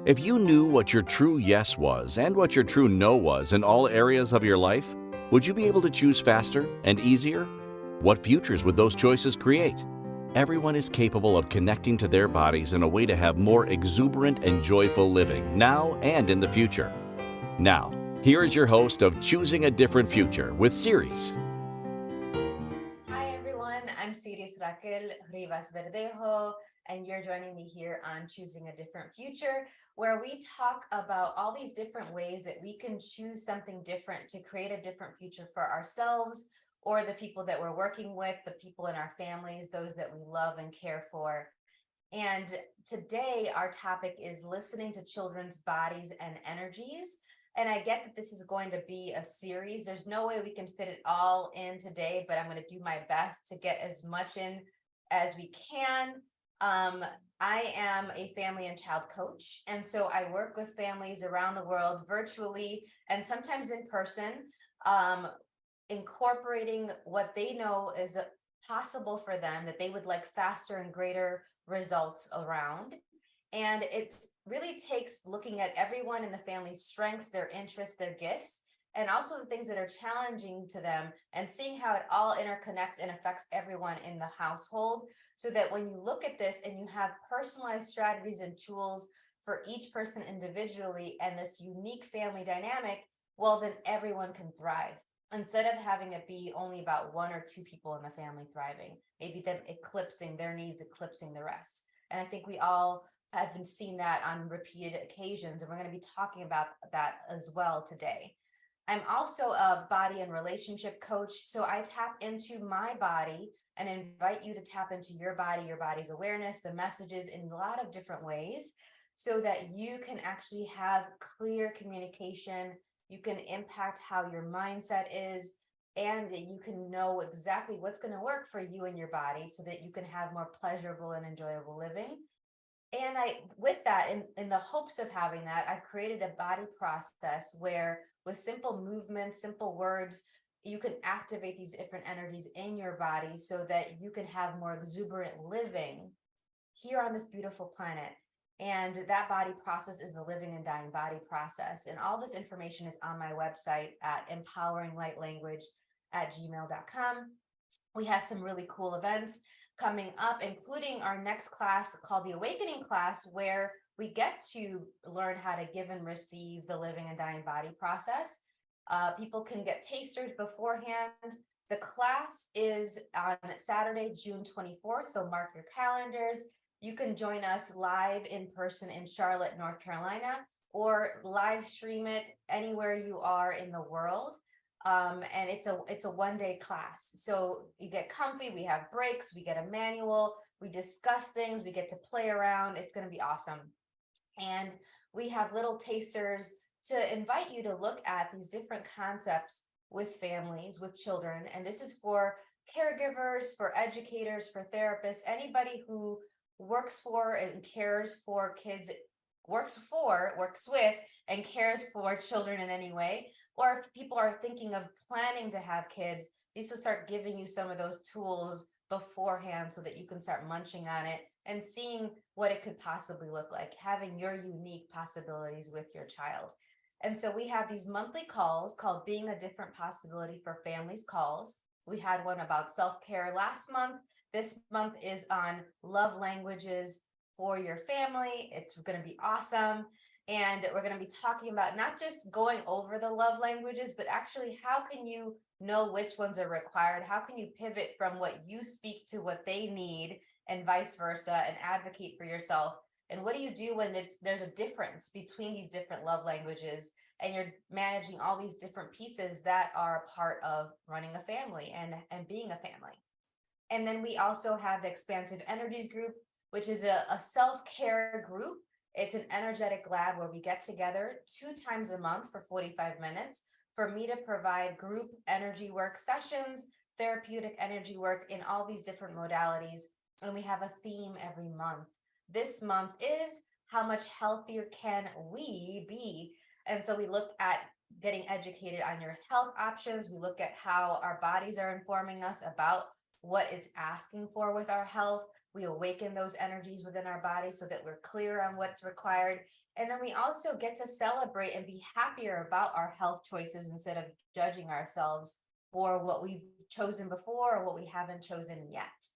If you knew what your true yes was and what your true no was in all areas of your life, would you be able to choose faster and easier? What futures would those choices create? Everyone is capable of connecting to their bodies in a way to have more exuberant and joyful living now and in the future. Now, here is your host of Choosing a Different Future with Siris. Hi everyone, I'm Siris Raquel Rivas-Verdejo, and you're joining me here on Choosing a Different Future, where we talk about all these different ways that we can choose something different to create a different future for ourselves or the people that we're working with, the people in our families, those that we love and care for. And today, our topic is listening to children's bodies and energies. And I get that this is going to be a series. There's no way we can fit it all in today, but I'm going to do my best to get as much in as we can. I am a family and child coach, and so I work with families around the world virtually and sometimes in person, um, incorporating what they know is possible for them that they would like faster and greater results around. And it really takes looking at everyone in the family's strengths, their interests, their gifts, and also the things that are challenging to them, and seeing how it all interconnects and affects everyone in the household. So that when you look at this and you have personalized strategies and tools for each person individually and this unique family dynamic, well, then everyone can thrive instead of having it be only about one or two people in the family thriving, maybe them eclipsing their needs, eclipsing the rest. And I think we all have been seeing that on repeated occasions, and we're going to be talking about that as well today. I'm also a body and relationship coach, so I tap into my body and invite you to tap into your body's awareness, the messages in a lot of different ways, so that you can actually have clear communication. You can impact how your mindset is, and that you can know exactly what's going to work for you and your body so that you can have more pleasurable and enjoyable living. And with that, in the hopes of having that, I've created a body process where with simple movements, simple words, you can activate these different energies in your body so that you can have more exuberant living here on this beautiful planet. And that body process is the living and dying body process. And all this information is on my website at empoweringlightlanguage@gmail.com. We have some really cool events coming up, including our next class called the Awakening class, where we get to learn how to give and receive the living and dying body process. People can get tasters beforehand. The class is on Saturday, June 24th, so mark your calendars. You can join us live in person in Charlotte, North Carolina, or live stream it anywhere you are in the world. And it's a 1 day class. So you get comfy, we have breaks, we get a manual, we discuss things, we get to play around. It's going to be awesome. And we have little tasters to invite you to look at these different concepts with families, with children. And this is for caregivers, for educators, for therapists, anybody who works for and cares for kids, works with, and cares for children in any way. Or if people are thinking of planning to have kids, these will start giving you some of those tools beforehand so that you can start munching on it and seeing what it could possibly look like, having your unique possibilities with your child. And so we have these monthly calls called Being a Different Possibility for Families calls. We had one about self-care last month. This month is on love languages for your family. It's going to be awesome. And we're going to be talking about not just going over the love languages, but actually how can you know which ones are required? How can you pivot from what you speak to what they need and vice versa and advocate for yourself? And what do you do when there's a difference between these different love languages and you're managing all these different pieces that are part of running a family and being a family? And then we also have the Expansive Energies group, which is a self-care group. It's an energetic lab where we get together 2 times a month for 45 minutes for me to provide group energy work sessions, therapeutic energy work in all these different modalities. And we have a theme every month. This month is how much healthier can we be? And so we look at getting educated on your health options. We look at how our bodies are informing us about what it's asking for with our health. We awaken those energies within our body so that we're clear on what's required. And then we also get to celebrate and be happier about our health choices instead of judging ourselves for what we've chosen before or what we haven't chosen yet.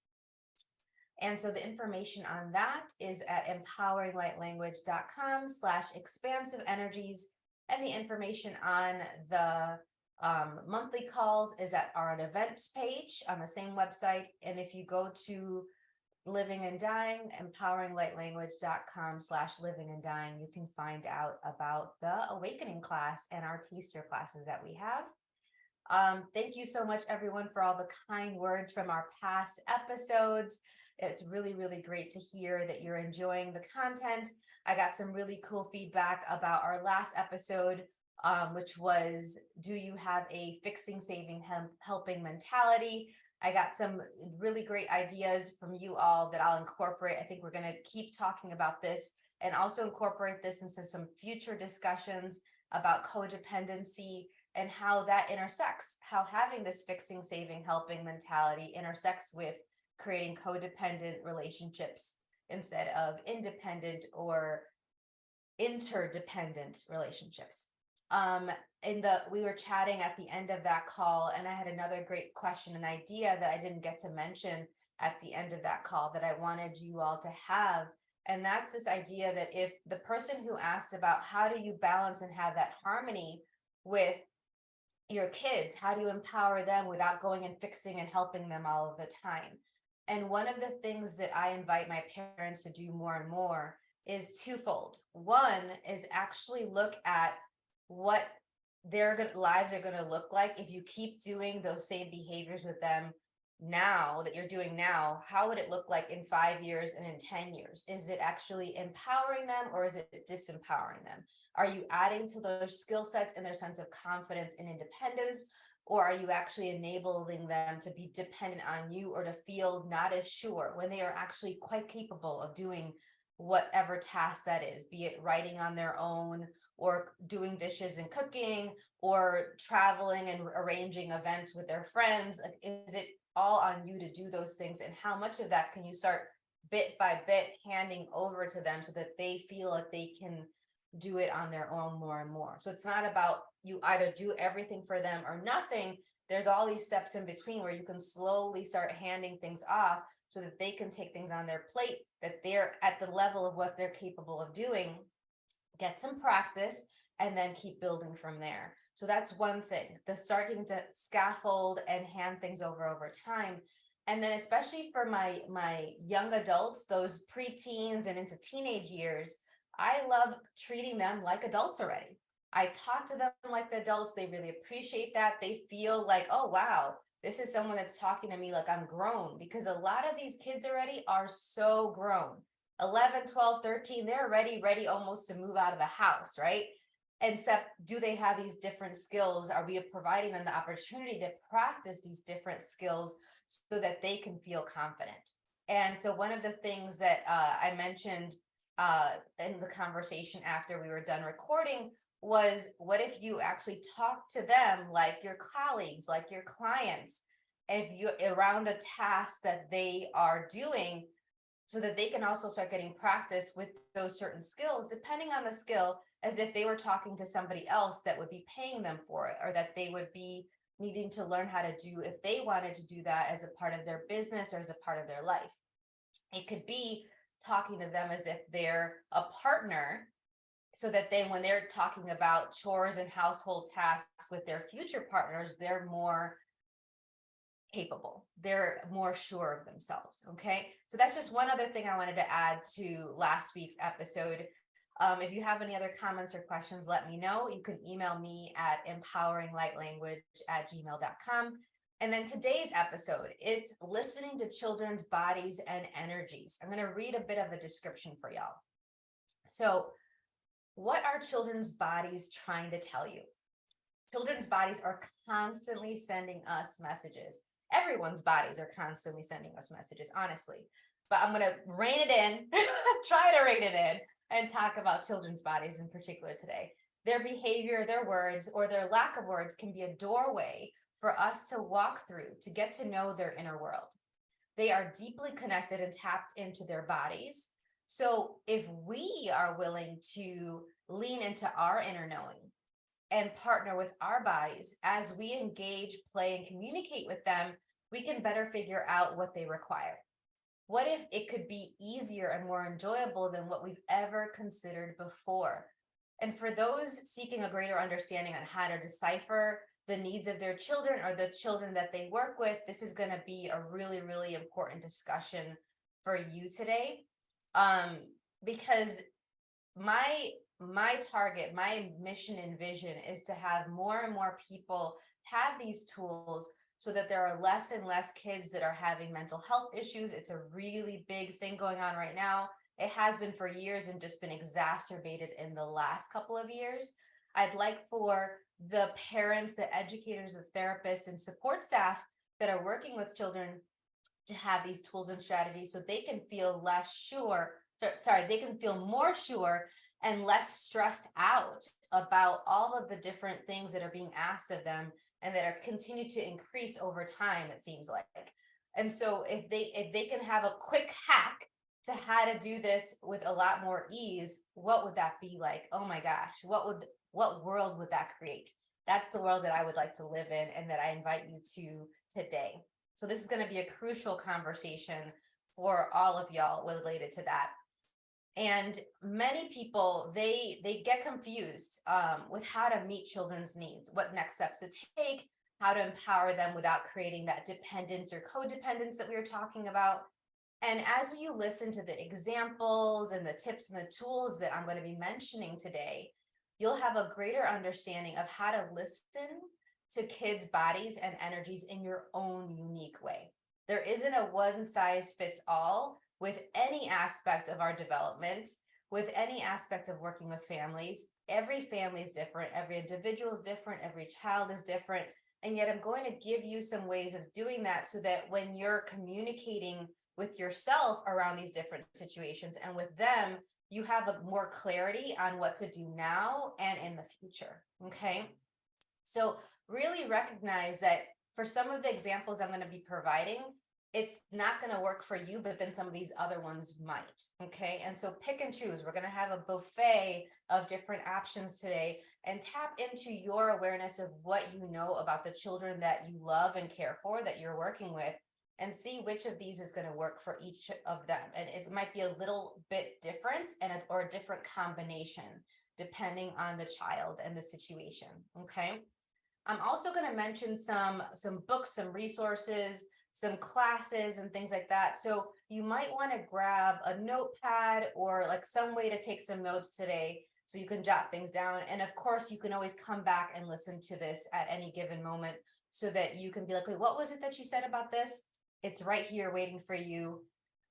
And so the information on that is at empoweringlightlanguage.com/expansive energies. And the information on the monthly calls is at our events page on the same website. And if you go to Living and Dying, empoweringlightlanguage.com/living and dying, you can find out about the awakening class and our taster classes that we have. Thank you so much, everyone, for all the kind words from our past episodes. It's really, really great to hear that you're enjoying the content. I got some really cool feedback about our last episode, which was, do you have a fixing, saving, helping mentality? I got some really great ideas from you all that I'll incorporate. I think we're going to keep talking about this and also incorporate this into some future discussions about codependency and how that intersects, how having this fixing, saving, helping mentality intersects with creating codependent relationships instead of independent or interdependent relationships. We were chatting at the end of that call, and I had another great question, an idea that I didn't get to mention at the end of that call that I wanted you all to have. And that's this idea that if the person who asked about how do you balance and have that harmony with your kids, how do you empower them without going and fixing and helping them all of the time? And one of the things that I invite my parents to do more and more is twofold. One is actually look at what their lives are going to look like if you keep doing those same behaviors with them now that you're doing now. How would it look like in 5 years and in 10 years? Is it actually empowering them or is it disempowering them? Are you adding to their skill sets and their sense of confidence and independence? Or are you actually enabling them to be dependent on you or to feel not as sure when they are actually quite capable of doing whatever task that is, be it writing on their own or doing dishes and cooking or traveling and arranging events with their friends? Like, is it all on you to do those things? And how much of that can you start bit by bit handing over to them so that they feel like they can do it on their own more and more? So it's not about you either do everything for them or nothing. There's all these steps in between where you can slowly start handing things off so that they can take things on their plate, that they're at the level of what they're capable of doing, get some practice, and then keep building from there. So that's one thing, the starting to scaffold and hand things over time. And then especially for my young adults, those preteens and into teenage years, I love treating them like adults already. I talk to them like the adults. They really appreciate that. They feel like, oh, wow, this is someone that's talking to me like I'm grown, because a lot of these kids already are so grown. 11, 12, 13, they're already ready almost to move out of the house, right? Except, do they have these different skills? Are we providing them the opportunity to practice these different skills so that they can feel confident? And so one of the things that I mentioned in the conversation after we were done recording was, what if you actually talk to them like your colleagues, like your clients, if you around a task that they are doing, so that they can also start getting practice with those certain skills, depending on the skill, as if they were talking to somebody else that would be paying them for it, or that they would be needing to learn how to do if they wanted to do that as a part of their business or as a part of their life. It could be talking to them as if they're a partner, so that then when they're talking about chores and household tasks with their future partners, they're more capable, they're more sure of themselves. Okay, so that's just one other thing I wanted to add to last week's episode. If you have any other comments or questions, let me know. You can email me at empoweringlightlanguage@gmail.com. And then today's episode, it's listening to children's bodies and energies. I'm going to read a bit of a description for y'all. So, what are children's bodies trying to tell you? Children's bodies are constantly sending us messages. Everyone's bodies are constantly sending us messages, honestly. But I'm going to rein it in, try to rein it in, and talk about children's bodies in particular today. Their behavior, their words, or their lack of words can be a doorway for us to walk through to get to know their inner world. they are deeply connected and tapped into their bodies. So if we are willing to lean into our inner knowing and partner with our bodies as we engage, play, and communicate with them, we can better figure out what they require. What if it could be easier and more enjoyable than what we've ever considered before? And for those seeking a greater understanding on how to decipher the needs of their children or the children that they work with, this is going to be a really, really important discussion for you today. Because my target, my mission and vision is to have more and more people have these tools so that there are less and less kids that are having mental health issues. It's a really big thing going on right now. It has been for years and just been exacerbated in the last couple of years. I'd like for the parents, the educators, the therapists, and support staff that are working with children to have these tools and strategies so they can feel less sure. They can feel more sure and less stressed out about all of the different things that are being asked of them and that are continue to increase over time, it seems like. And so if they can have a quick hack to how to do this with a lot more ease, what would that be like? Oh my gosh, what world would that create? That's the world that I would like to live in and that I invite you to today. So this is going to be a crucial conversation for all of y'all related to that. And many people, they get confused with how to meet children's needs, what next steps to take, how to empower them without creating that dependence or codependence that we were talking about. And as you listen to the examples and the tips and the tools that I'm going to be mentioning today, you'll have a greater understanding of how to listen to kids' bodies and energies in your own unique way. There isn't a one size fits all with any aspect of our development, with any aspect of working with families. Every family is different, every individual is different, every child is different. And yet I'm going to give you some ways of doing that so that when you're communicating with yourself around these different situations and with them, you have a more clarity on what to do now and in the future, okay? So really recognize that for some of the examples I'm going to be providing, it's not going to work for you, but then some of these other ones might, okay? And so pick and choose. We're going to have a buffet of different options today and tap into your awareness of what you know about the children that you love and care for, that you're working with, and see which of these is going to work for each of them. And it might be a little bit different or a different combination depending on the child and the situation, okay? I'm also going to mention some books, some resources, some classes and things like that. So you might want to grab a notepad or like some way to take some notes today so you can jot things down. And of course, you can always come back and listen to this at any given moment so that you can be like, wait, what was it that you said about this? It's right here waiting for you.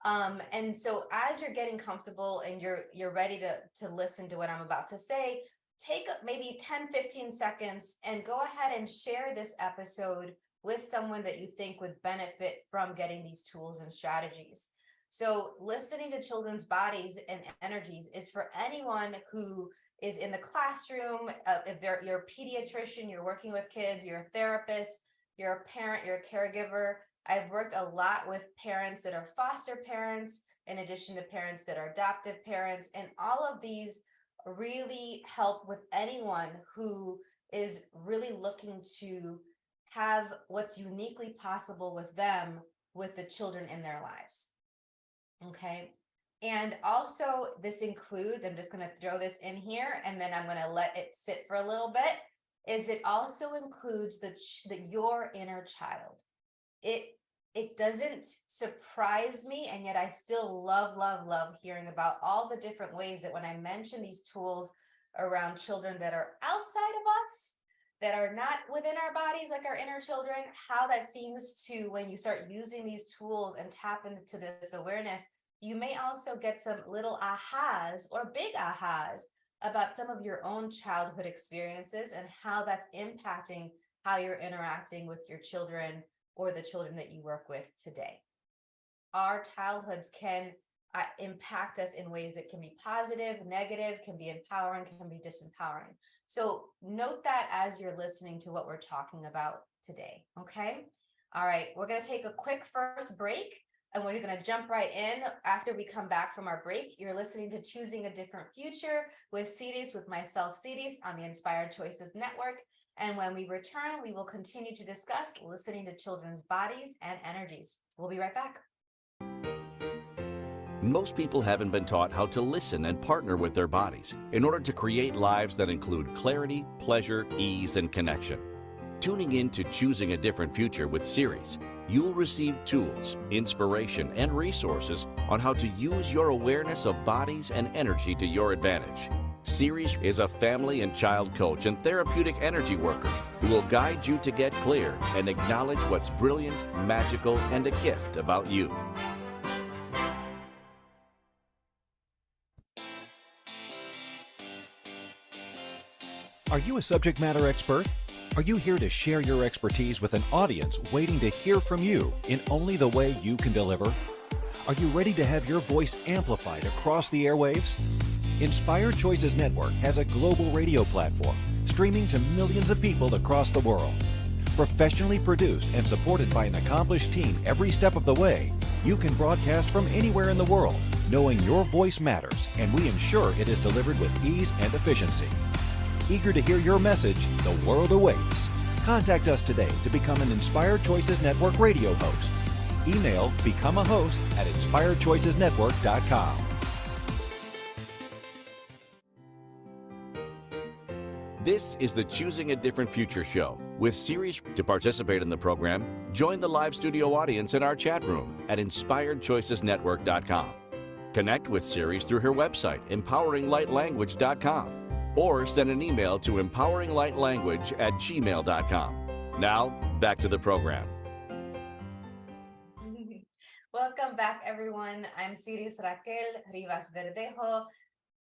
And so as you're getting comfortable and you're ready to listen to what I'm about to say, take maybe 10-15 seconds and go ahead and share this episode with someone that you think would benefit from getting these tools and strategies. So listening to children's bodies and energies is for anyone who is in the classroom, if you're a pediatrician, you're working with kids, you're a therapist, you're a parent, you're a caregiver. I've worked a lot with parents that are foster parents, in addition to parents that are adoptive parents, and all of these really help with anyone who is really looking to have what's uniquely possible with them, with the children in their lives. Okay. And also this includes, I'm just going to throw this in here and then I'm going to let it sit for a little bit, is it also includes your inner child. It doesn't surprise me, and yet I still love hearing about all the different ways that when I mention these tools around children that are outside of us, that are not within our bodies, like our inner children, how that seems to, when you start using these tools and tap into this awareness, you may also get some little ahas or big ahas about some of your own childhood experiences and how that's impacting how you're interacting with your children or the children that you work with today. Our childhoods can impact us in ways that can be positive, negative, can be empowering, can be disempowering. So note that as you're listening to what we're talking about today, okay? All right, we're gonna take a quick first break. And we're going to jump right in after we come back from our break. You're listening to Choosing a Different Future with Siris, with myself, Siris, on the Inspired Choices Network. And when we return, we will continue to discuss listening to children's bodies and energies. We'll be right back. Most people haven't been taught how to listen and partner with their bodies in order to create lives that include clarity, pleasure, ease, and connection. Tuning in to Choosing a Different Future with Siris, you'll receive tools, inspiration, and resources on how to use your awareness of bodies and energy to your advantage. Siris is a family and child coach and therapeutic energy worker who will guide you to get clear and acknowledge what's brilliant, magical, and a gift about you. Are you a subject matter expert? Are you here to share your expertise with an audience waiting to hear from you in only the way you can deliver? Are you ready to have your voice amplified across the airwaves? Inspired Choices Network has a global radio platform streaming to millions of people across the world. Professionally produced and supported by an accomplished team every step of the way, you can broadcast from anywhere in the world, knowing your voice matters, and we ensure it is delivered with ease and efficiency. Eager to hear your message, the world awaits. Contact us today to become an Inspired Choices Network radio host. Email becomeahost@inspiredchoicesnetwork.com. This is the Choosing a Different Future show with Siris. To participate in the program, join the live studio audience in our chat room at inspiredchoicesnetwork.com. Connect with Siris through her website, empoweringlightlanguage.com, or send an email to empoweringlightlanguage@gmail.com. Now, back to the program. Welcome back, everyone. I'm Siris Raquel Rivas-Verdejo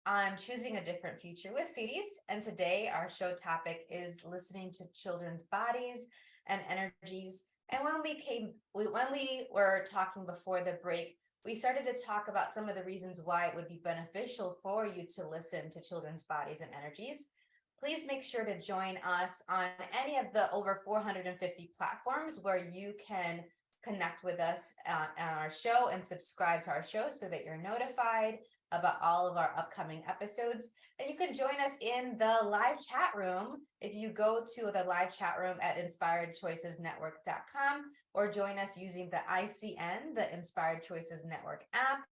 on Choosing a Different Future with Siris, and today our show topic is listening to children's bodies and energies. And when we were talking before the break, we started to talk about some of the reasons why it would be beneficial for you to listen to children's bodies and energies. Please make sure to join us on any of the over 450 platforms where you can connect with us on our show and subscribe to our show so that you're notified about all of our upcoming episodes. And you can join us in the live chat room if you go to the live chat room at inspiredchoicesnetwork.com, or join us using the ICN, the Inspired Choices Network app.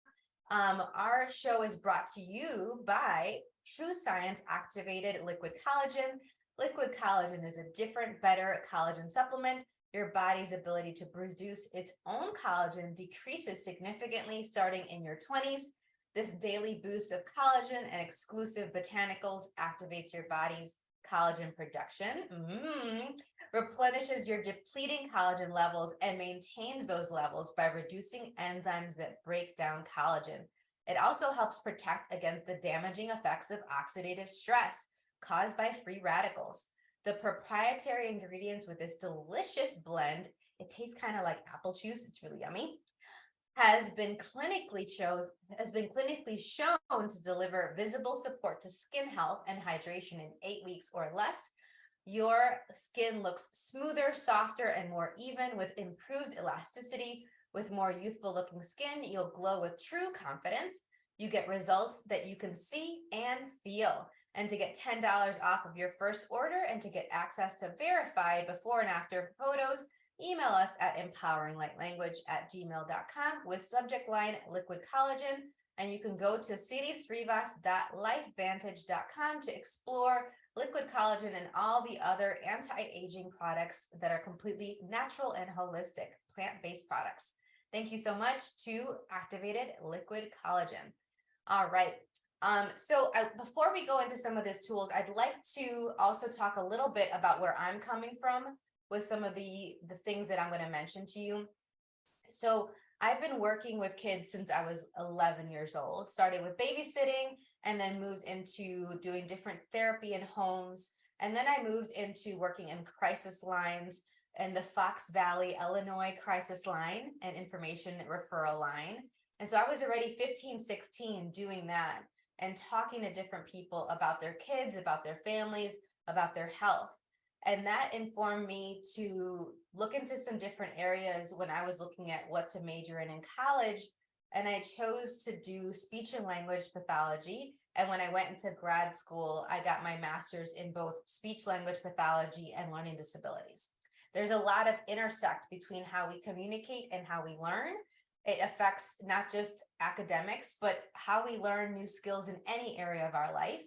Our show is brought to you by True Science Activated Liquid Collagen. Liquid collagen is a different, better collagen supplement. Your body's ability to produce its own collagen decreases significantly starting in your 20s. This daily boost of collagen and exclusive botanicals activates your body's collagen production, replenishes your depleting collagen levels, and maintains those levels by reducing enzymes that break down collagen. It also helps protect against the damaging effects of oxidative stress caused by free radicals. The proprietary ingredients with this delicious blend, it tastes kind of like apple juice, it's really yummy, has been clinically shown to deliver visible support to skin health and hydration in 8 weeks or less. Your skin looks smoother, softer, and more even with improved elasticity. With more youthful looking skin, you'll glow with true confidence. You get results that you can see and feel. And to get $10 off of your first order and to get access to verified before and after photos, email us at empoweringlightlanguage@gmail.com with subject line liquid collagen. And you can go to sirisrivas.lifevantage.com to explore liquid collagen and all the other anti-aging products that are completely natural and holistic plant-based products. Thank you so much to Activated Liquid Collagen. All right. Before we go into some of these tools, I'd like to also talk a little bit about where I'm coming from with some of the things that I'm going to mention to you. So I've been working with kids since I was 11 years old, started with babysitting and then moved into doing different therapy in homes. And then I moved into working in crisis lines in the Fox Valley, Illinois crisis line and information referral line. And so I was already 15, 16 doing that and talking to different people about their kids, about their families, about their health. And that informed me to look into some different areas when I was looking at what to major in college. And I chose to do speech and language pathology. And when I went into grad school, I got my master's in both speech language pathology and learning disabilities. There's a lot of intersect between how we communicate and how we learn. It affects not just academics, but how we learn new skills in any area of our life.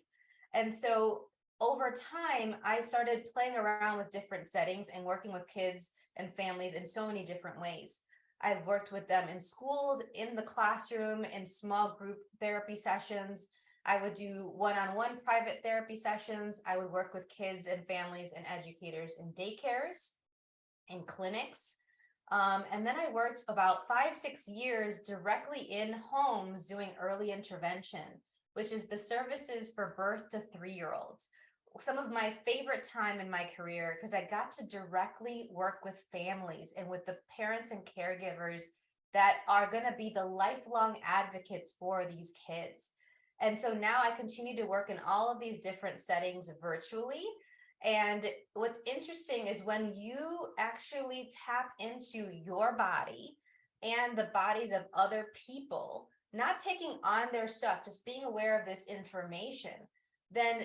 And so over time, I started playing around with different settings and working with kids and families in so many different ways. I worked with them in schools, in the classroom, in small group therapy sessions. I would do one-on-one private therapy sessions. I would work with kids and families and educators in daycares, in clinics. And then I worked about 5-6 years directly in homes doing early intervention, which is the services for birth to 3-year-olds. Some of my favorite time in my career, because I got to directly work with families and with the parents and caregivers that are going to be the lifelong advocates for these kids. And so now I continue to work in all of these different settings virtually. And what's interesting is when you actually tap into your body and the bodies of other people, not taking on their stuff, just being aware of this information, then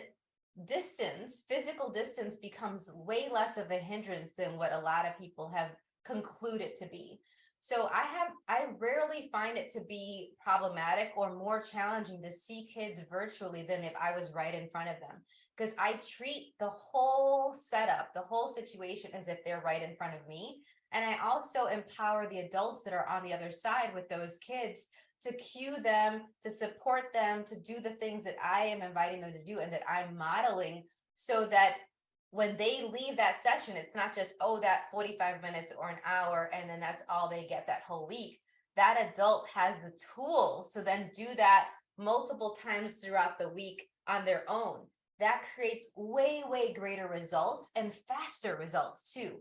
distance, physical distance becomes way less of a hindrance than what a lot of people have concluded to be. So I rarely find it to be problematic or more challenging to see kids virtually than if I was right in front of them, because I treat the whole setup, the whole situation as if they're right in front of me. And I also empower the adults that are on the other side with those kids to cue them, to support them, to do the things that I am inviting them to do and that I'm modeling, so that when they leave that session, it's not just, oh, that 45 minutes or an hour, and then that's all they get that whole week. That adult has the tools to then do that multiple times throughout the week on their own. That creates way, way greater results and faster results too.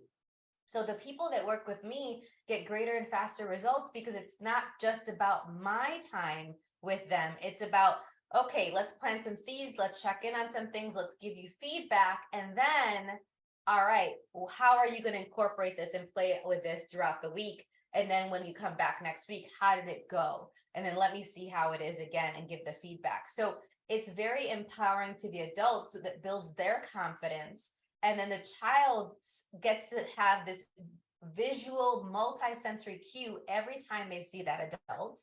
So the people that work with me get greater and faster results because it's not just about my time with them. It's about, okay, let's plant some seeds, let's check in on some things, let's give you feedback. And then, all right, well, how are you going to incorporate this and play it with this throughout the week? And then when you come back next week, how did it go? And then let me see how it is again and give the feedback. So it's very empowering to the adults, so that builds their confidence. And then the child gets to have this visual multi-sensory cue every time they see that adult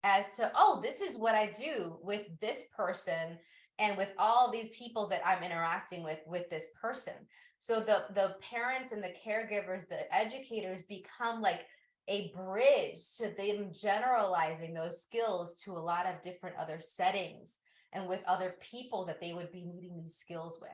as to, oh, this is what I do with this person and with all these people that I'm interacting with this person. So the parents and the caregivers, the educators become like a bridge to them generalizing those skills to a lot of different other settings and with other people that they would be needing these skills with.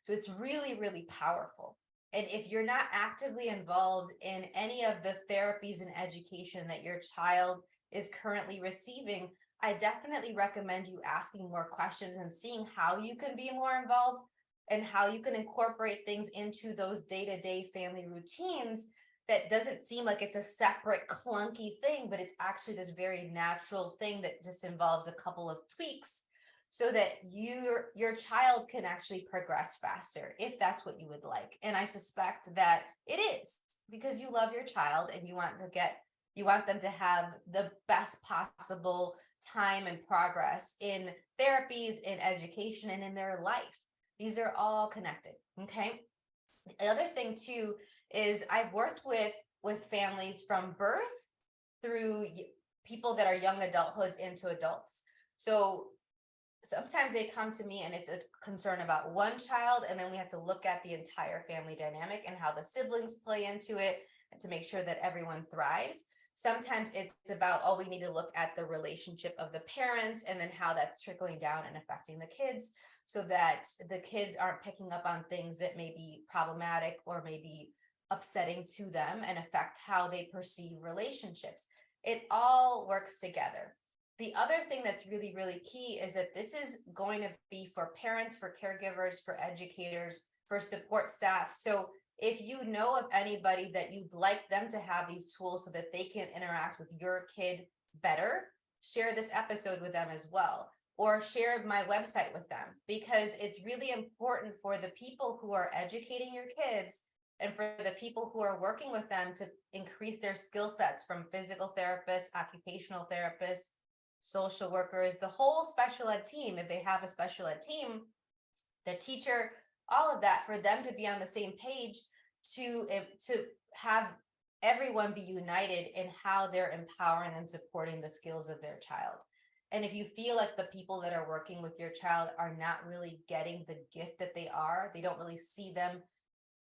So it's really, really powerful. And if you're not actively involved in any of the therapies and education that your child is currently receiving, I definitely recommend you asking more questions and seeing how you can be more involved and how you can incorporate things into those day-to-day family routines that doesn't seem like it's a separate clunky thing, but it's actually this very natural thing that just involves a couple of tweaks so that your child can actually progress faster, if that's what you would like. And I suspect that it is, because you love your child and you want them to have the best possible time and progress in therapies, in education, and in their life. These are all connected, okay? The other thing too is I've worked with families from birth through people that are young adulthoods into adults. So sometimes they come to me and it's a concern about one child, and then we have to look at the entire family dynamic and how the siblings play into it and to make sure that everyone thrives. Sometimes it's about, oh, we need to look at the relationship of the parents and then how that's trickling down and affecting the kids, so that the kids aren't picking up on things that may be problematic or maybe upsetting to them and affect how they perceive relationships. It all works together. The other thing that's really, really key is that this is going to be for parents, for caregivers, for educators, for support staff. So if you know of anybody that you'd like them to have these tools so that they can interact with your kid better, share this episode with them as well. or share my website with them, because it's really important for the people who are educating your kids and for the people who are working with them to increase their skill sets, from physical therapists, occupational therapists, social workers, the whole special ed team, if they have a special ed team, the teacher, all of that, for them to be on the same page, to have everyone be united in how they're empowering and supporting the skills of their child. And if you feel like the people that are working with your child are not really getting the gift that they don't really see them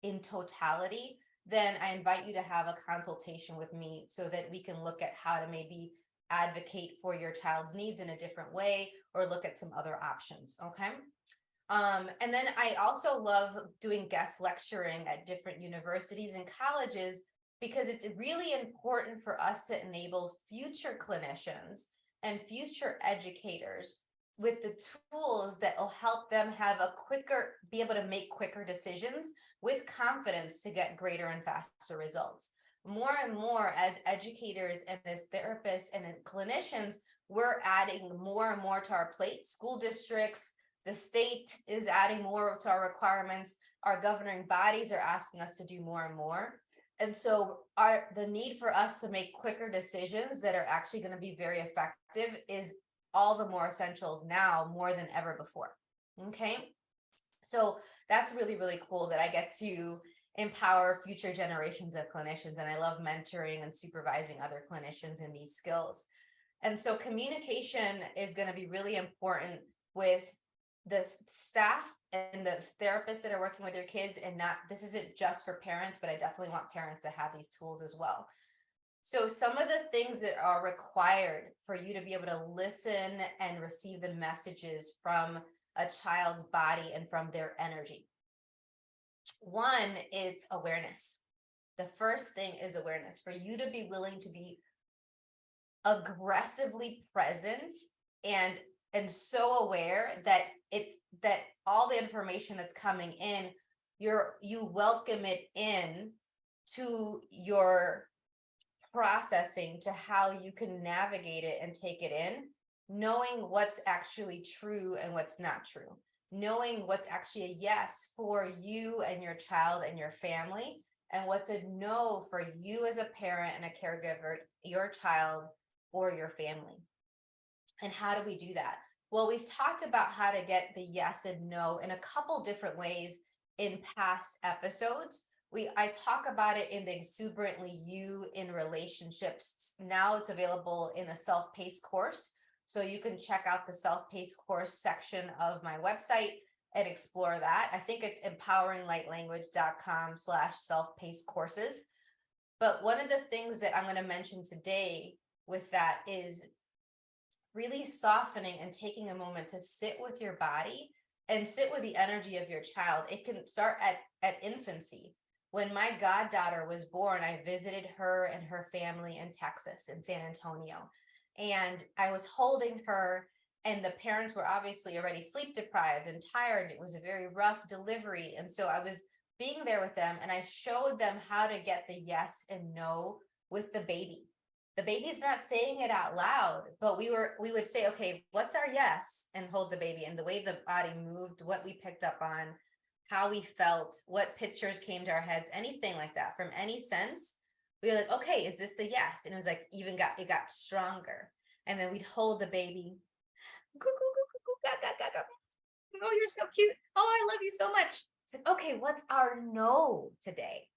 in totality, then I invite you to have a consultation with me so that we can look at how to maybe advocate for your child's needs in a different way, or look at some other options. Okay. And then I also love doing guest lecturing at different universities and colleges, because it's really important for us to enable future clinicians and future educators with the tools that will help them have be able to make quicker decisions with confidence to get greater and faster results. More and more, as educators and as therapists and as clinicians, we're adding more and more to our plate. School districts, the state is adding more to our requirements. Our governing bodies are asking us to do more and more. And so the need for us to make quicker decisions that are actually going to be very effective is all the more essential now, more than ever before. Okay. So that's really, really cool that I get to empower future generations of clinicians. And I love mentoring and supervising other clinicians in these skills. And so communication is going to be really important with the staff and the therapists that are working with your kids. And this isn't just for parents, but I definitely want parents to have these tools as well. So some of the things that are required for you to be able to listen and receive the messages from a child's body and from their energy. One, it's awareness. The first thing is awareness. For you to be willing to be aggressively present and so aware that all the information that's coming in, you welcome it in to your processing, to how you can navigate it and take it in, knowing what's actually true and what's not true, knowing what's actually a yes for you and your child and your family, and what's a no for you as a parent and a caregiver, your child or your family. And how do we do that? Well, we've talked about how to get the yes and no in a couple different ways in past episodes. I talk about it in the Exuberantly You in Relationships. Now it's available in a self-paced course. So you can check out the self-paced course section of my website and explore that. I think it's empoweringlightlanguage.com/self-paced courses. But one of the things that I'm going to mention today with that is really softening and taking a moment to sit with your body and sit with the energy of your child. It can start at infancy. When my goddaughter was born, I visited her and her family in Texas, in San Antonio. And I was holding her, and the parents were obviously already sleep deprived and tired. It was a very rough delivery. And so I was being there with them, and I showed them how to get the yes and no with the baby. The baby's not saying it out loud, but we would say, okay, what's our yes? And hold the baby, and the way the body moved, what we picked up on, how we felt, what pictures came to our heads, anything like that, from any sense. We were like, okay, is this the yes? And it was like, it got stronger. And then we'd hold the baby. Oh, you're so cute. Oh, I love you so much. It's like, okay, what's our no today?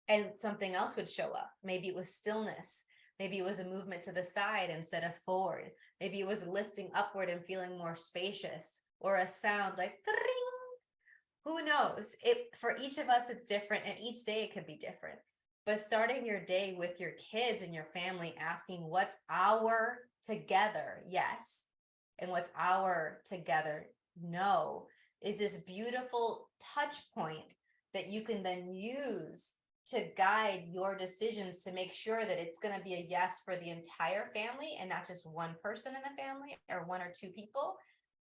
And something else would show up. Maybe it was stillness. Maybe it was a movement to the side instead of forward. Maybe it was lifting upward and feeling more spacious, or a sound like who knows? For each of us, it's different, and each day it could be different. But starting your day with your kids and your family, asking what's our together yes, and what's our together no, is this beautiful touch point that you can then use to guide your decisions to make sure that it's going to be a yes for the entire family and not just one person in the family or one or two people,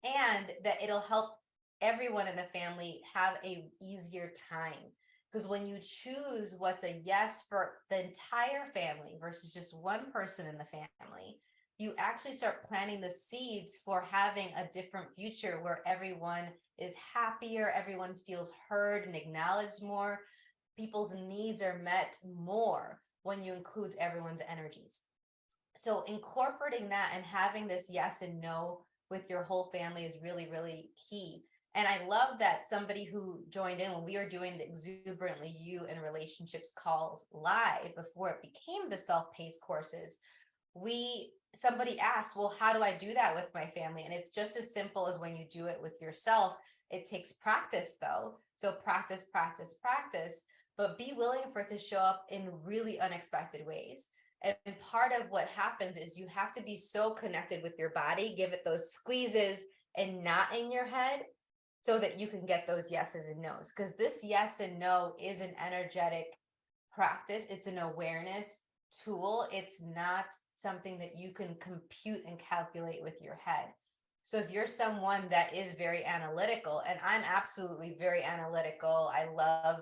and that it'll help everyone in the family have a easier time. Because when you choose what's a yes for the entire family versus just one person in the family, you actually start planting the seeds for having a different future where everyone is happier, everyone feels heard and acknowledged more. People's needs are met more when you include everyone's energies. So incorporating that and having this yes and no with your whole family is really, really key. And I love that somebody who joined in when we were doing the Exuberantly You and Relationships calls live before it became the self-paced courses, somebody asked, well, how do I do that with my family? And it's just as simple as when you do it with yourself. It takes practice though. So practice, practice, practice, but be willing for it to show up in really unexpected ways. And part of what happens is you have to be so connected with your body, give it those squeezes and not in your head so that you can get those yeses and nos. Because this yes and no is an energetic practice. It's an awareness tool. It's not something that you can compute and calculate with your head. So if you're someone that is very analytical, and I'm absolutely very analytical, I love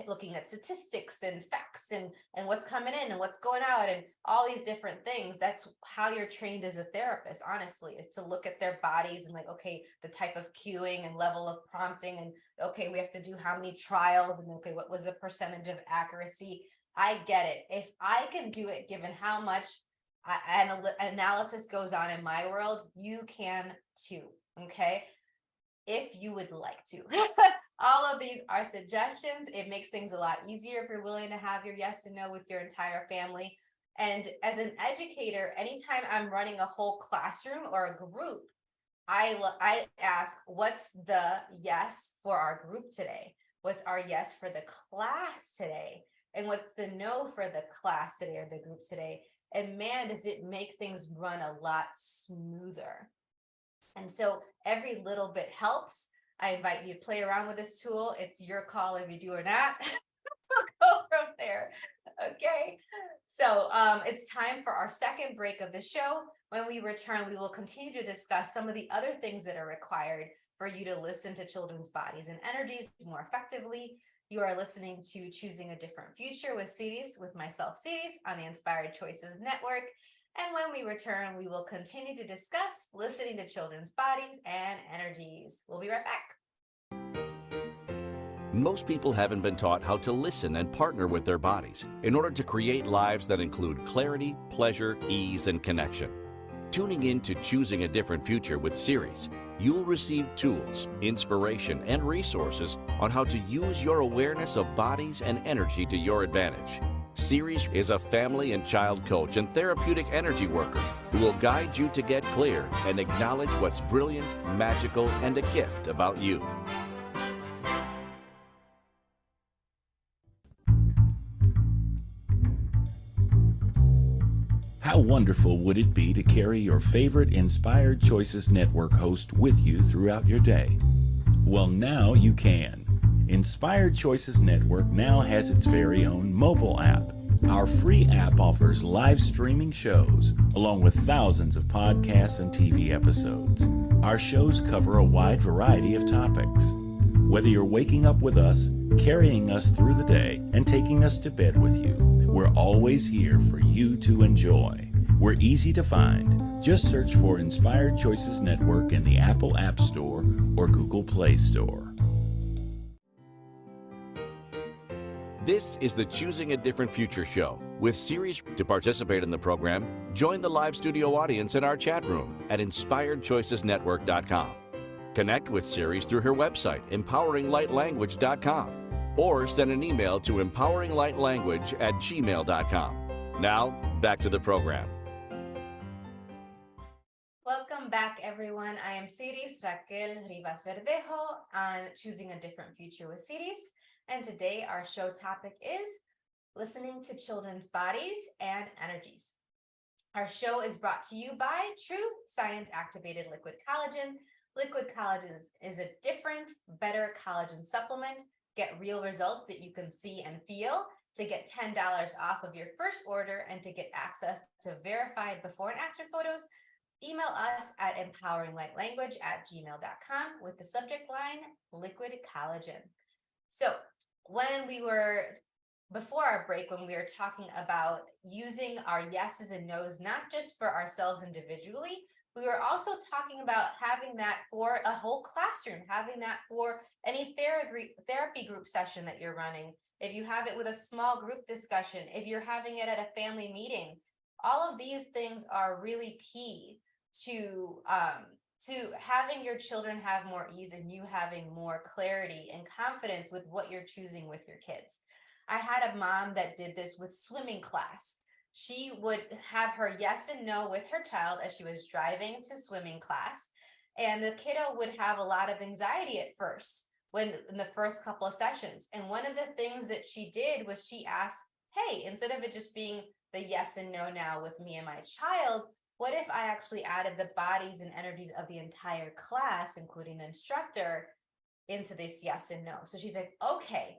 looking at statistics and facts and what's coming in and what's going out and all these different things. That's how you're trained as a therapist, honestly, is to look at their bodies and like, okay, the type of cueing and level of prompting, and okay, we have to do how many trials, and okay, what was the percentage of accuracy? I get it. If I can do it, given how much analysis goes on in my world, you can too. Okay. If you would like to. All of these are suggestions. It makes things a lot easier if you're willing to have your yes and no with your entire family. And as an educator, anytime I'm running a whole classroom or a group, I ask, what's the yes for our group today? What's our yes for the class today? And what's the no for the class today or the group today? And man, does it make things run a lot smoother. And so every little bit helps. I invite you to play around with this tool. It's your call if you do or not. We'll go from there. Okay. So it's time for our second break of the show. When we return, we will continue to discuss some of the other things that are required for you to listen to children's bodies and energies more effectively. You are listening to Choosing a Different Future with Siris, with myself, Siris, on the Inspired Choices Network. And when we return, we will continue to discuss listening to children's bodies and energies. We'll be right back. Most people haven't been taught how to listen and partner with their bodies in order to create lives that include clarity, pleasure, ease, and connection. Tuning in to Choosing a Different Future with Siris, you'll receive tools, inspiration, and resources on how to use your awareness of bodies and energy to your advantage. Siris is a family and child coach and therapeutic energy worker who will guide you to get clear and acknowledge what's brilliant, magical, and a gift about you. How wonderful would it be to carry your favorite Inspired Choices Network host with you throughout your day? Well, now you can. Inspired Choices Network now has its very own mobile app. Our free app offers live streaming shows, along with thousands of podcasts and TV episodes. Our shows cover a wide variety of topics. Whether you're waking up with us, carrying us through the day, and taking us to bed with you, we're always here for you to enjoy. We're easy to find. Just search for Inspired Choices Network in the Apple App Store or Google Play Store. This is the Choosing a Different Future show with Siris. To participate in the program, join the live studio audience in our chat room at inspiredchoicesnetwork.com. Connect with Siris through her website, empoweringlightlanguage.com, or send an email to empoweringlightlanguage@gmail.com. Now, back to the program. Welcome back, everyone. I am Siris Raquel Rivas-Verdejo on Choosing a Different Future with Siris. And today our show topic is listening to children's bodies and energies. Our show is brought to you by True Science Activated Liquid Collagen. Liquid collagen is a different, better collagen supplement. Get real results that you can see and feel. To get $10 off of your first order and to get access to verified before and after photos, email us at empoweringlightlanguage@gmail.com with the subject line Liquid Collagen. So when we were before our break when we were talking about using our yeses and nos, not just for ourselves individually, we were also talking about having that for a whole classroom, having that for any therapy group session that you're running. If you have it with a small group discussion, if you're having it at a family meeting, all of these things are really key to having your children have more ease and you having more clarity and confidence with what you're choosing with your kids. I had a mom that did this with swimming class. She would have her yes and no with her child as she was driving to swimming class. And the kiddo would have a lot of anxiety at first when in the first couple of sessions. And one of the things that she did was she asked, hey, instead of it just being the yes and no now with me and my child, what if I actually added the bodies and energies of the entire class, including the instructor, into this yes and no? So she's like, okay,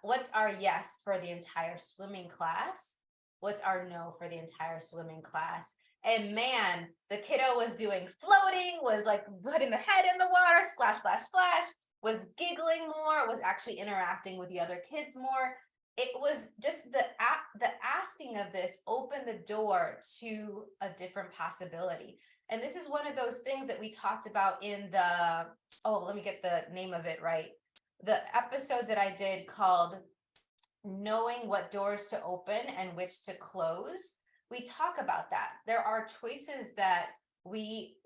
what's our yes for the entire swimming class? What's our no for the entire swimming class? And man, the kiddo was doing floating, was like putting the head in the water, splash, splash, splash, was giggling more, was actually interacting with the other kids more. It was just the asking of this opened the door to a different possibility. And this is one of those things that we talked about in the, oh, let me get the name of it right. The episode that I did called Knowing What Doors to Open and Which to Close. We talk about that. There are choices that we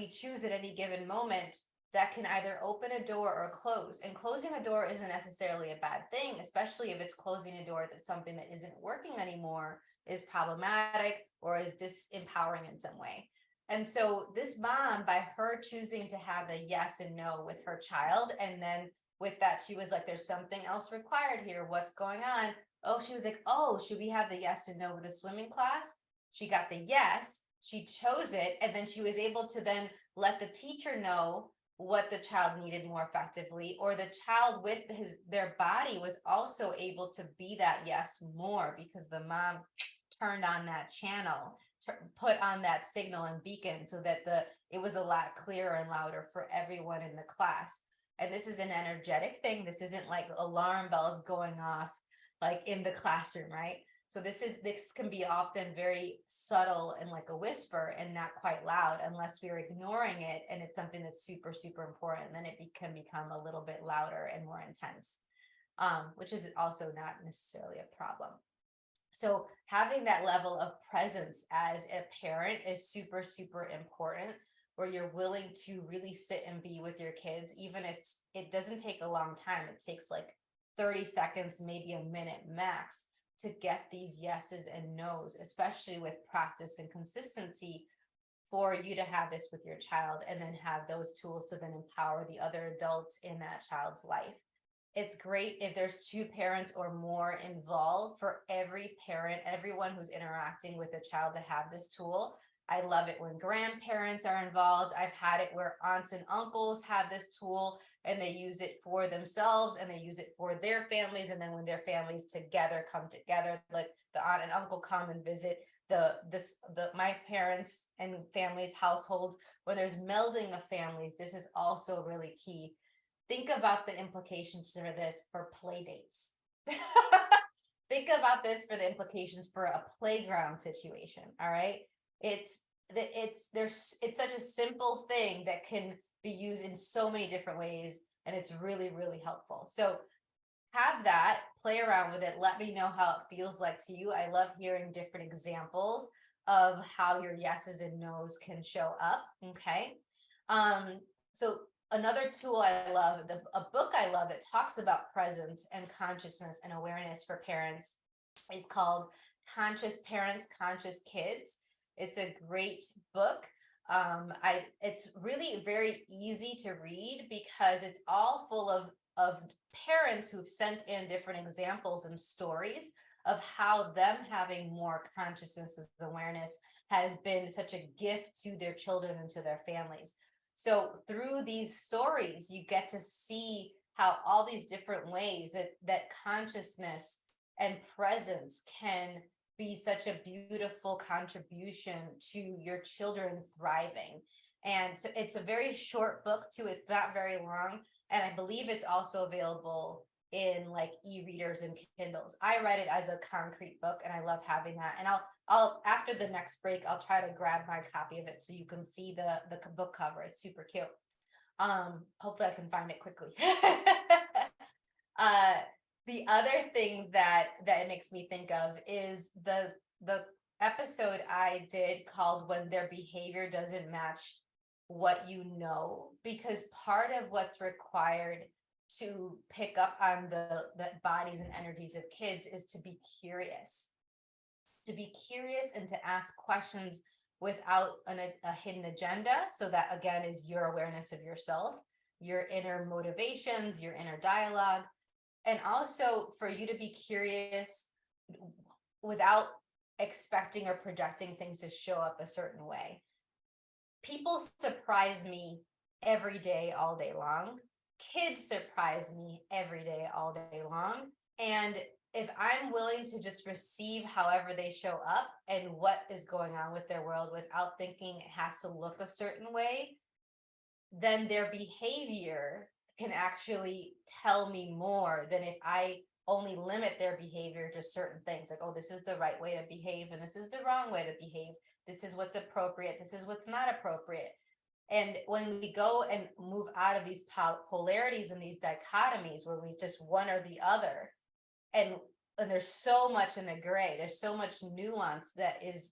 choose at any given moment that can either open a door or close. And closing a door isn't necessarily a bad thing, especially if it's closing a door that something that isn't working anymore is problematic or is disempowering in some way. And so this mom, by her choosing to have the yes and no with her child, and then with that, she was like, there's something else required here. What's going on? Oh, she was like, oh, should we have the yes and no with the swimming class? She got the yes, she chose it, and then she was able to then let the teacher know what the child needed more effectively, or the child with their body was also able to be that yes more because the mom turned on that channel, put on that signal and beacon so that it was a lot clearer and louder for everyone in the class. And this is an energetic thing. This isn't like alarm bells going off like in the classroom, right? So this can be often very subtle and like a whisper and not quite loud unless we're ignoring it and it's something that's super, super important. Then it can become a little bit louder and more intense, which is also not necessarily a problem. So having that level of presence as a parent is super, super important, where you're willing to really sit and be with your kids. Even it doesn't take a long time. It takes like 30 seconds, maybe a minute max, to get these yeses and nos, especially with practice and consistency, for you to have this with your child and then have those tools to then empower the other adults in that child's life. It's great if there's two parents or more involved, for every parent, everyone who's interacting with a child, to have this tool. I love it when grandparents are involved. I've had it where aunts and uncles have this tool and they use it for themselves and they use it for their families. And then when their families come together, like the aunt and uncle come and visit my parents and families' households, when there's melding of families, this is also really key. Think about the implications for this for play dates. Think about this for the implications for a playground situation. All right. It's such a simple thing that can be used in so many different ways, and it's really, really helpful. So have that, play around with it. Let me know how it feels like to you. I love hearing different examples of how your yeses and nos can show up. Okay. So another tool I love, a book I love that talks about presence and consciousness and awareness for parents, is called Conscious Parents, Conscious Kids. It's a great book. It's really very easy to read because it's all full of parents who've sent in different examples and stories of how them having more consciousness and awareness has been such a gift to their children and to their families. So through these stories, you get to see how all these different ways that consciousness and presence can be such a beautiful contribution to your children thriving. And so it's a very short book too. It's not very long. And I believe it's also available in like e-readers and Kindles. I read it as a concrete book, and I love having that. And I'll after the next break, I'll try to grab my copy of it so you can see the book cover. It's super cute. Hopefully I can find it quickly. The other thing that it makes me think of is the episode I did called When Their Behavior Doesn't Match What You Know, because part of what's required to pick up on the bodies and energies of kids is to be curious and to ask questions without a hidden agenda. So that again is your awareness of yourself, your inner motivations, your inner dialogue, and also for you to be curious without expecting or projecting things to show up a certain way. People surprise me every day, all day long. Kids surprise me every day, all day long. And if I'm willing to just receive however they show up and what is going on with their world without thinking it has to look a certain way, then their behavior can actually tell me more than if I only limit their behavior to certain things, like, oh, this is the right way to behave and this is the wrong way to behave. This is what's appropriate. This is what's not appropriate. And when we go and move out of these polarities and these dichotomies where we just one or the other, and there's so much in the gray, there's so much nuance that is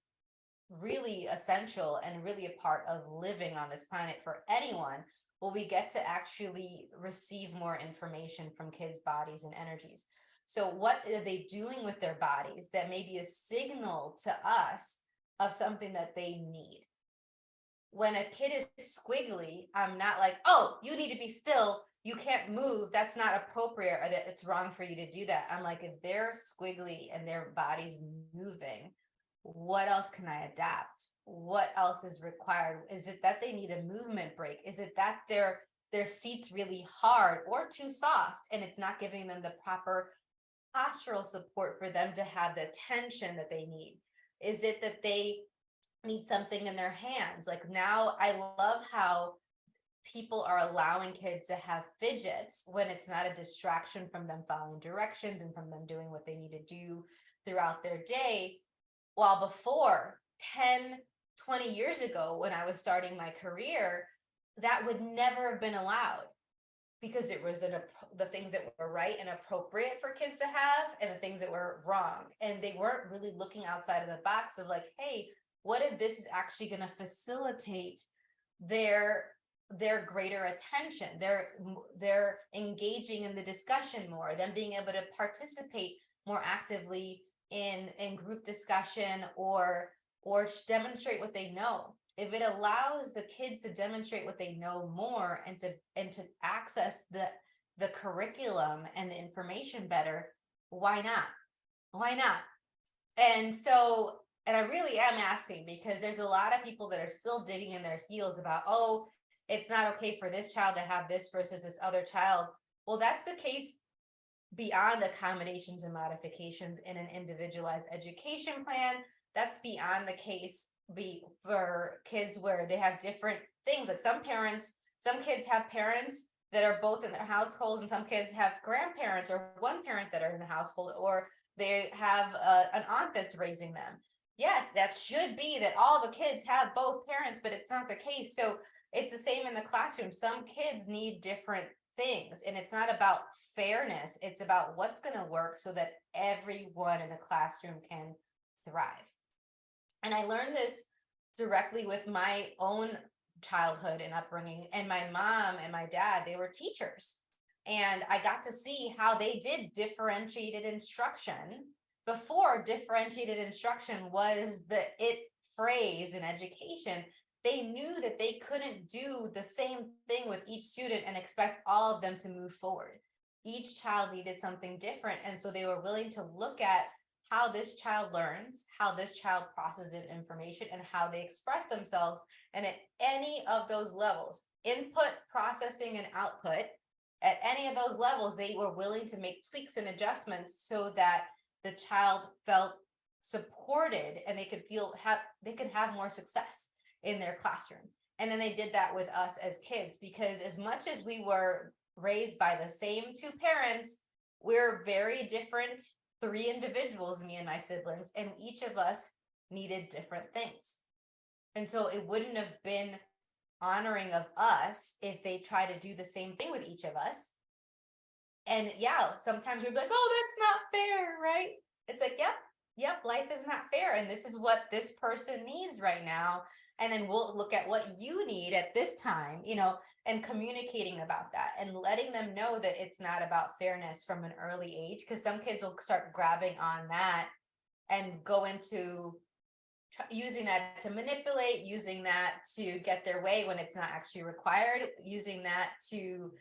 really essential and really a part of living on this planet for anyone, will we get to actually receive more information from kids' bodies and energies. So what are they doing with their bodies that may be a signal to us of something that they need? When a kid is squiggly, I'm not like, oh, you need to be still, you can't move, that's not appropriate, or that it's wrong for you to do that. I'm like, if they're squiggly and their body's moving, what else can I adapt? What else is required? Is it that they need a movement break? Is it that their seat's really hard or too soft and it's not giving them the proper postural support for them to have the tension that they need? Is it that they need something in their hands? Like now I love how people are allowing kids to have fidgets when it's not a distraction from them following directions and from them doing what they need to do throughout their day. While before 10, 20 years ago, when I was starting my career, that would never have been allowed because it was the things that were right and appropriate for kids to have and the things that were wrong. And they weren't really looking outside of the box of like, hey, what if this is actually going to facilitate their greater attention, they're engaging in the discussion more, them being able to participate more actively in group discussion or demonstrate what they know. If it allows the kids to demonstrate what they know more and to access the curriculum and the information better, why not? And so, and I really am asking, because there's a lot of people that are still digging in their heels about, oh, it's not okay for this child to have this versus this other child. Well, that's the case beyond accommodations and modifications in an individualized education plan. That's beyond the case for kids where they have different things. Like some kids have parents that are both in their household, and some kids have grandparents or one parent that are in the household, or they have an aunt that's raising them. Yes, that should be that all the kids have both parents, but it's not the case. So it's the same in the classroom. Some kids need different things, and it's not about fairness. It's about what's going to work so that everyone in the classroom can thrive. And I learned this directly with my own childhood and upbringing. And my mom and my dad, they were teachers. And I got to see how they did differentiated instruction before differentiated instruction was the it phrase in education. They knew that they couldn't do the same thing with each student and expect all of them to move forward. Each child needed something different. And so they were willing to look at how this child learns, how this child processes information, and how they express themselves. And at any of those levels, input, processing, and output, at any of those levels, they were willing to make tweaks and adjustments so that the child felt supported and they could have more success in their classroom. And then they did that with us as kids, because as much as we were raised by the same two parents, we're very different, 3 individuals, me and my siblings, and each of us needed different things. And so it wouldn't have been honoring of us if they try to do the same thing with each of us. And yeah, sometimes we'd be like, oh, that's not fair, right? It's like, yep, life is not fair. And this is what this person needs right now. And then we'll look at what you need at this time, and communicating about that and letting them know that it's not about fairness from an early age, because some kids will start grabbing on that and go into using that to manipulate, using that to get their way when it's not actually required, using that to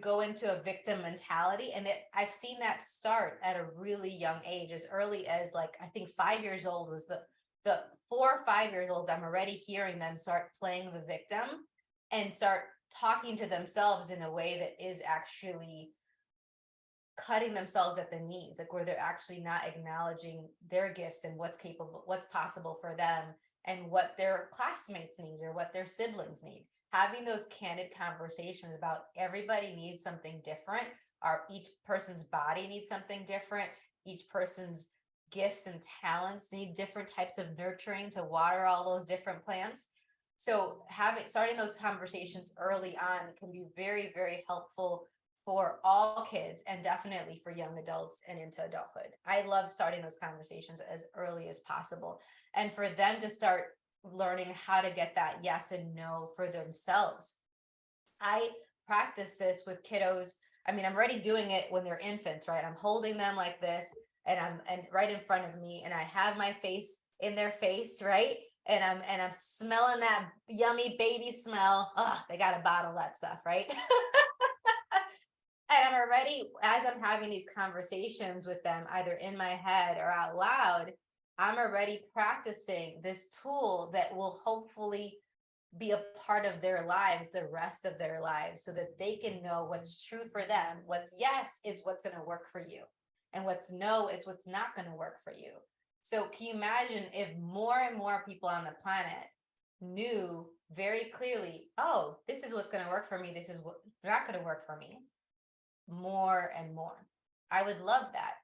go into a victim mentality. And I've seen that start at a really young age, as early as like, I think 5 years old was the 4 or 5 years olds. I'm already hearing them start playing the victim and start talking to themselves in a way that is actually cutting themselves at the knees, like where they're actually not acknowledging their gifts and what's possible for them and what their classmates need or what their siblings need. Having those candid conversations about everybody needs something different, each person's body needs something different, each person's gifts and talents need different types of nurturing to water all those different plants. So starting those conversations early on can be very, very helpful for all kids, and definitely for young adults and into adulthood. I love starting those conversations as early as possible, and for them to start learning how to get that yes and no for themselves. I practice this with kiddos. I mean, I'm already doing it when they're infants, right? I'm holding them like this, and I'm right in front of me, and I have my face in their face, right? And I'm smelling that yummy baby smell. Oh, they got to bottle that stuff, right? And I'm already, as I'm having these conversations with them, either in my head or out loud, I'm already practicing this tool that will hopefully be a part of their lives, the rest of their lives, so that they can know what's true for them. What's yes is what's going to work for you. And what's no is what's not going to work for you. So can you imagine if more and more people on the planet knew very clearly, oh, this is what's going to work for me, this is what's not going to work for me, more and more. I would love that.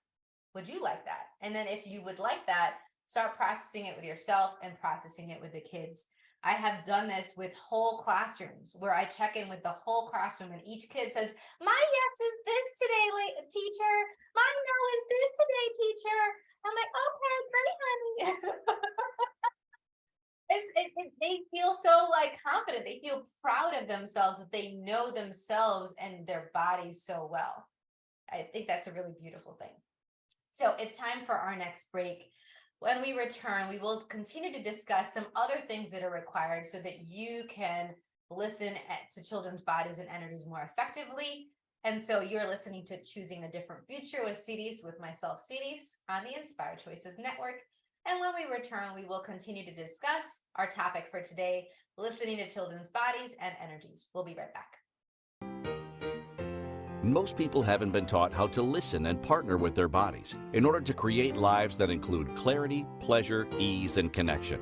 Would you like that? And then if you would like that, start practicing it with yourself and practicing it with the kids. I have done this with whole classrooms where I check in with the whole classroom and each kid says, my yes is this today, teacher. My no is this today, teacher. I'm like, okay, great, honey. They feel so like confident. They feel proud of themselves, that they know themselves and their bodies so well. I think that's a really beautiful thing. So it's time for our next break. When we return, we will continue to discuss some other things that are required so that you can listen to children's bodies and energies more effectively. And so you're listening to Choosing a Different Future with Siris, with myself, Siris, on the Inspired Choices Network. And when we return, we will continue to discuss our topic for today, listening to children's bodies and energies. We'll be right back. Most people haven't been taught how to listen and partner with their bodies in order to create lives that include clarity, pleasure, ease, and connection.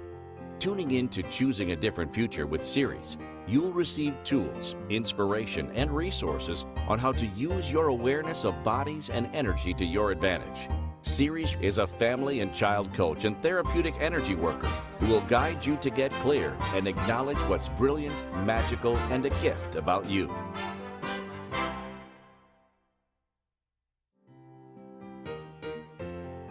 Tuning in to Choosing a Different Future with Siris, you'll receive tools, inspiration, and resources on how to use your awareness of bodies and energy to your advantage. Siris is a family and child coach and therapeutic energy worker who will guide you to get clear and acknowledge what's brilliant, magical, and a gift about you.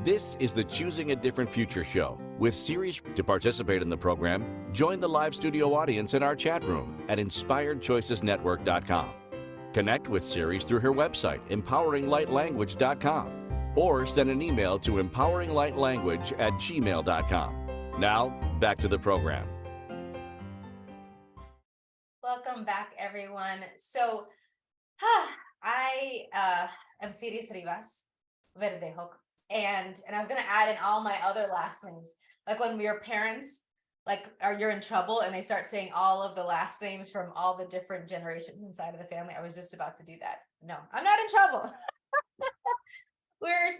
This is the Choosing a Different Future show with Siris. To participate in the program, join the live studio audience in our chat room at inspiredchoicesnetwork.com. Connect with Siris through her website, empoweringlightlanguage.com, or send an email to empoweringlightlanguage@gmail.com. Now, back to the program. Welcome back, everyone. So, I am Siris Rivas-Verdejo. And I was going to add in all my other last names. Like when your parents, you're in trouble and they start saying all of the last names from all the different generations inside of the family. I was just about to do that. No, I'm not in trouble. We're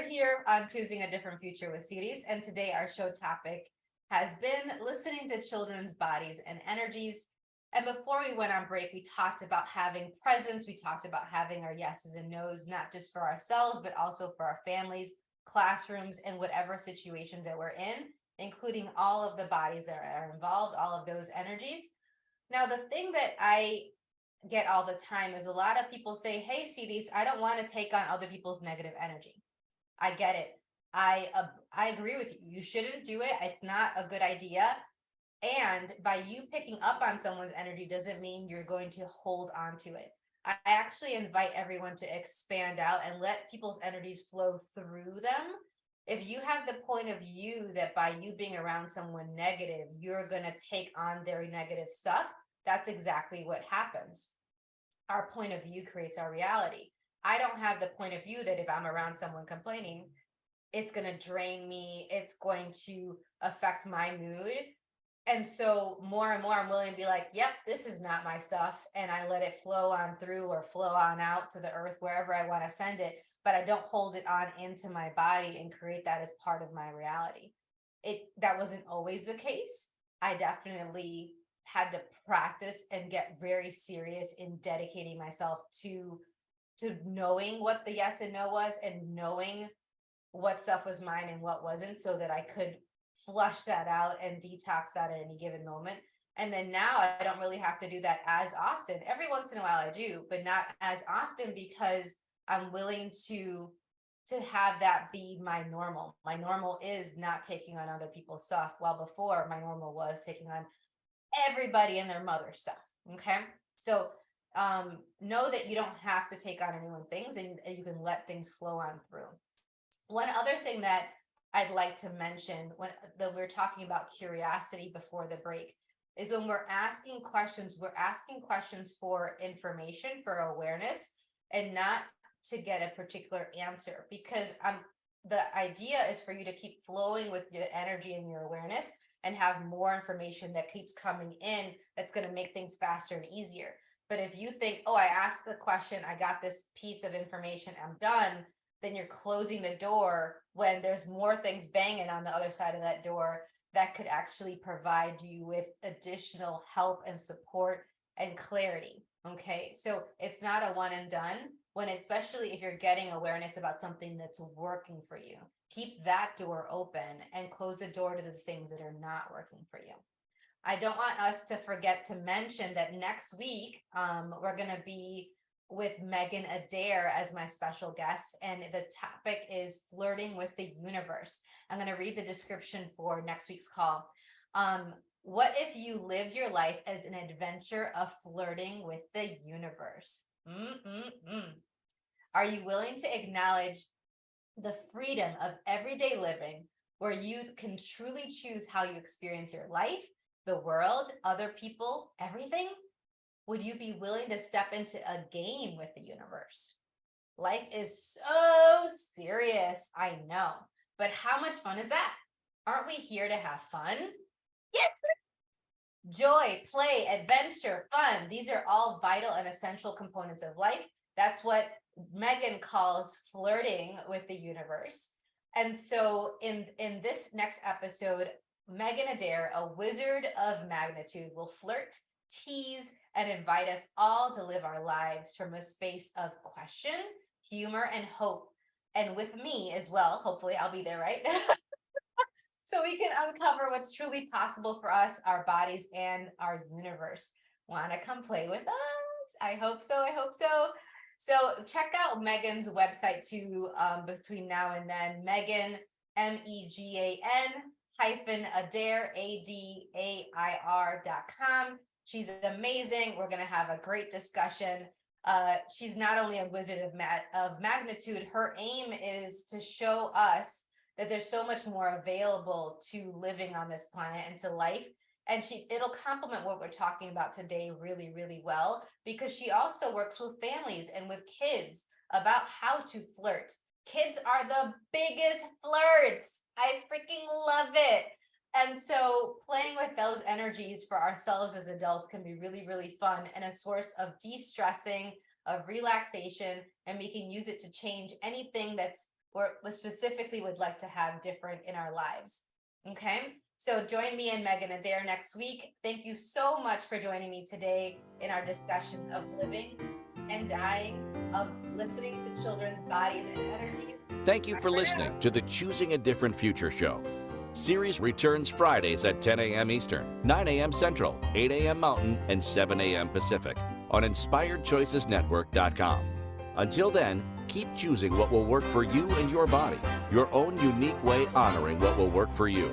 here on Choosing a Different Future with Siris. And today our show topic has been listening to children's bodies and energies. And before we went on break, we talked about having presence. We talked about having our yeses and nos, not just for ourselves, but also for our families, classrooms, and whatever situations that we're in, including all of the bodies that are involved, all of those energies. Now, the thing that I get all the time is a lot of people say, hey, Siris, I don't want to take on other people's negative energy. I get it. I agree with you. You shouldn't do it. It's not a good idea. And by you picking up on someone's energy doesn't mean you're going to hold on to it. I actually invite everyone to expand out and let people's energies flow through them. If you have the point of view that by you being around someone negative, you're going to take on their negative stuff, that's exactly what happens. Our point of view creates our reality. I don't have the point of view that if I'm around someone complaining, it's going to drain me, it's going to affect my mood. And so more and more, I'm willing to be like, yep, this is not my stuff. And I let it flow on through or flow on out to the earth, wherever I want to send it. But I don't hold it on into my body and create that as part of my reality. That wasn't always the case. I definitely had to practice and get very serious in dedicating myself to knowing what the yes and no was, and knowing what stuff was mine and what wasn't, so that I could flush that out and detox that at any given moment. And then now I don't really have to do that as often. Every once in a while I do, but not as often, because I'm willing to have that be my normal. My normal is not taking on other people's stuff. While before, my normal was taking on everybody and their mother stuff. Okay. So know that you don't have to take on anyone's things, and you can let things flow on through. One other thing that I'd like to mention when we're talking about curiosity before the break is when we're asking questions for information, for awareness, and not to get a particular answer, because the idea is for you to keep flowing with your energy and your awareness and have more information that keeps coming in that's going to make things faster and easier. But if you think, oh, I asked the question, I got this piece of information, I'm done, then you're closing the door when there's more things banging on the other side of that door that could actually provide you with additional help and support and clarity. Okay, so it's not a one and done, especially if you're getting awareness about something that's working for you. Keep that door open and close the door to the things that are not working for you. I don't want us to forget to mention that next week we're going to be with Megan Adair as my special guest, and the topic is flirting with the universe. I'm going to read the description for next week's call. What if you lived your life as an adventure of flirting with the universe? Are you willing to acknowledge the freedom of everyday living, where you can truly choose how you experience your life, the world, other people, everything? Would you be willing to step into a game with the universe? Life is so serious, I know, but how much fun is that? Aren't we here to have fun? Yes! Joy, play, adventure, fun. These are all vital and essential components of life. That's what Megan calls flirting with the universe. And so in this next episode, Megan Adair, a wizard of magnitude, will flirt, tease, and invite us all to live our lives from a space of question, humor, and hope. And with me as well, hopefully I'll be there, right? So we can uncover what's truly possible for us, our bodies, and our universe. Want to come play with us? I hope so. So check out Megan's website too, between now and then. Megan, MEGAN-Adair, ADAIR.com. She's amazing. We're going to have a great discussion. She's not only a wizard of magnitude, her aim is to show us that there's so much more available to living on this planet and to life. And it'll complement what we're talking about today really, really well, because she also works with families and with kids about how to flirt. Kids are the biggest flirts. I freaking love it. And so playing with those energies for ourselves as adults can be really, really fun and a source of de-stressing, of relaxation, and we can use it to change anything we specifically would like to have different in our lives. Okay, So join me and Megan Adair next week. Thank you so much for joining me today in our discussion of living and dying, of listening to children's bodies and energies. Thank you for listening to the Choosing a Different Future show. Series returns Fridays at 10 a.m. Eastern, 9 a.m. Central, 8 a.m. Mountain, and 7 a.m. Pacific on InspiredChoicesNetwork.com. Until then, keep choosing what will work for you and your body, your own unique way honoring what will work for you.